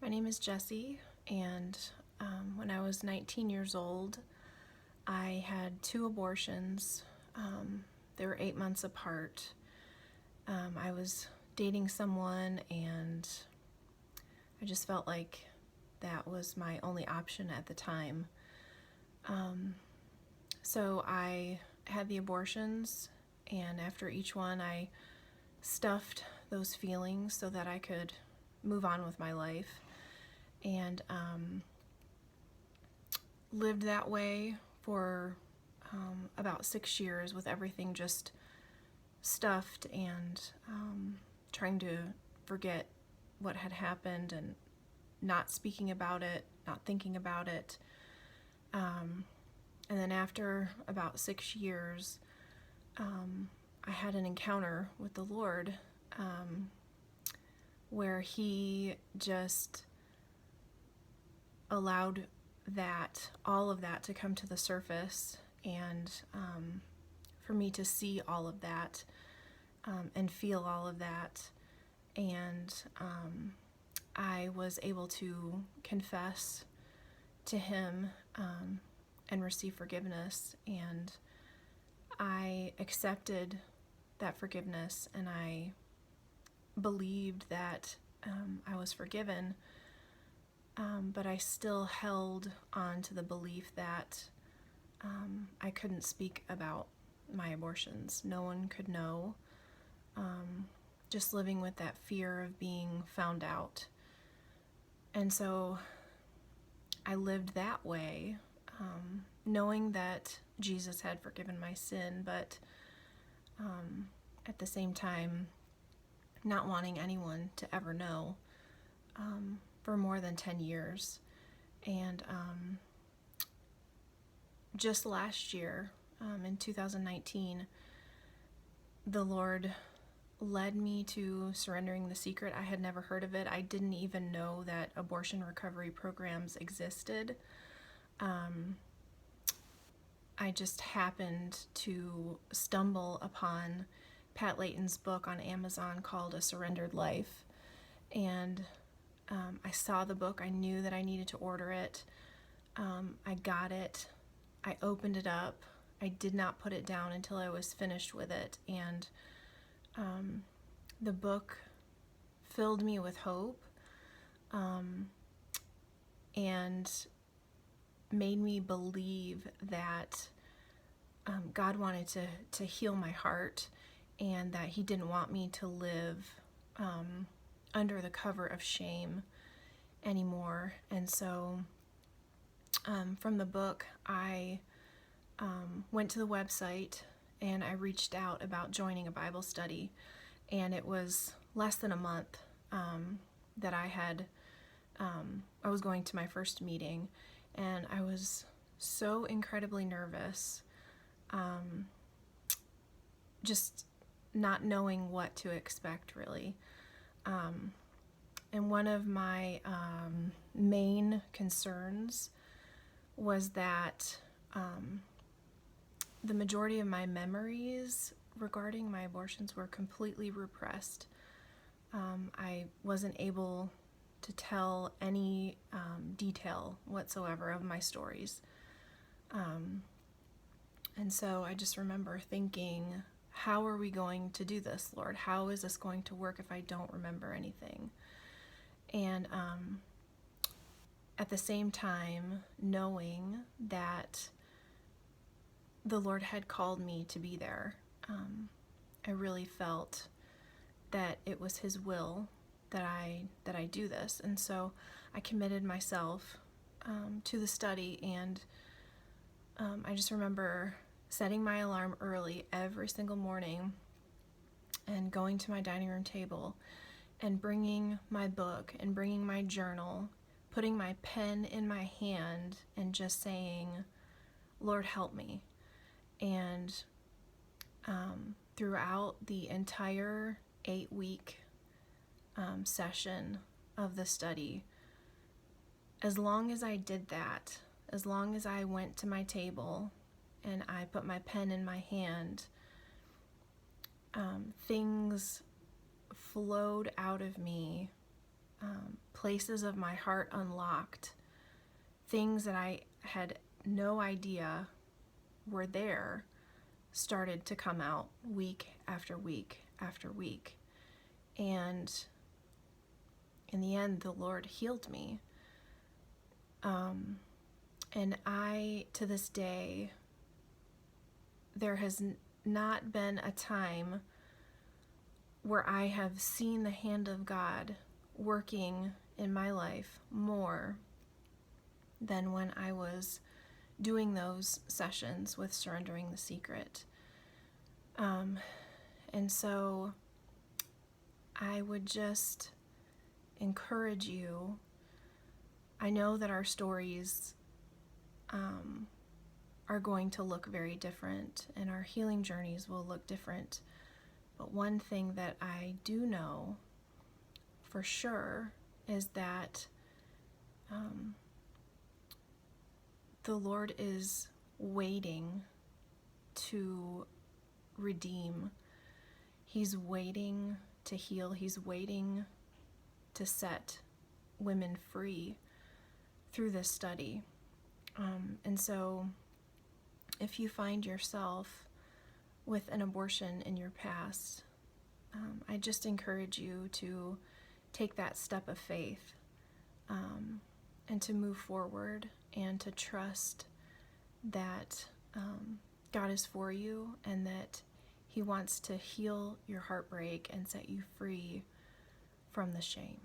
My name is Jessie, and when I was 19 years old, I had two abortions. They were 8 months apart. I was dating someone, and I just felt like that was my only option at the time. So I had the abortions, and after each one, I stuffed those feelings so that I could move on with my life. And lived that way for about 6 years with everything just stuffed and trying to forget what had happened and not speaking about it, not thinking about it. And then after about 6 years, I had an encounter with the Lord where He just allowed all of that to come to the surface, and for me to see all of that and feel all of that. And I was able to confess to Him and receive forgiveness, and I accepted that forgiveness, and I believed that I was forgiven. But I still held on to the belief that I couldn't speak about my abortions. No one could know. Just living with that fear of being found out. And so I lived that way, knowing that Jesus had forgiven my sin, but at the same time, not wanting anyone to ever know. For more than 10 years. And just last year, in 2019, the Lord led me to Surrendering the Secret. I had never heard of it. I didn't even know that abortion recovery programs existed. I just happened to stumble upon Pat Layton's book on Amazon called A Surrendered Life. And I saw the book. I knew that I needed to order it. I got it. I opened it up. I did not put it down until I was finished with it. And the book filled me with hope and made me believe that God wanted to heal my heart, and that He didn't want me to live under the cover of shame anymore. And so from the book, I went to the website and I reached out about joining a Bible study. And it was less than a month that I was going to my first meeting, and I was so incredibly nervous, just not knowing what to expect, really. And one of my main concerns was that the majority of my memories regarding my abortions were completely repressed. I wasn't able to tell any detail whatsoever of my stories. And so I just remember thinking, how are we going to do this, Lord? How is this going to work if I don't remember anything? And at the same time, knowing that the Lord had called me to be there, I really felt that it was His will that I do this. And so I committed myself to the study, and I just remember setting my alarm early every single morning and going to my dining room table and bringing my book and bringing my journal, putting my pen in my hand and just saying, Lord, help me. And throughout the entire 8-week session of the study, as long as I did that, as long as I went to my table and I put my pen in my hand, things flowed out of me places of my heart unlocked, things that I had no idea were there started to come out week after week after week. And in the end, the Lord healed me. And I, to this day, there has not been a time where I have seen the hand of God working in my life more than when I was doing those sessions with Surrendering the Secret. And so I would just encourage you. I know that our stories are going to look very different, and our healing journeys will look different. But one thing that I do know for sure is that the Lord is waiting to redeem. He's waiting to heal. He's waiting to set women free through this study. And so if you find yourself with an abortion in your past, I just encourage you to take that step of faith, and to move forward and to trust that God is for you and that He wants to heal your heartbreak and set you free from the shame.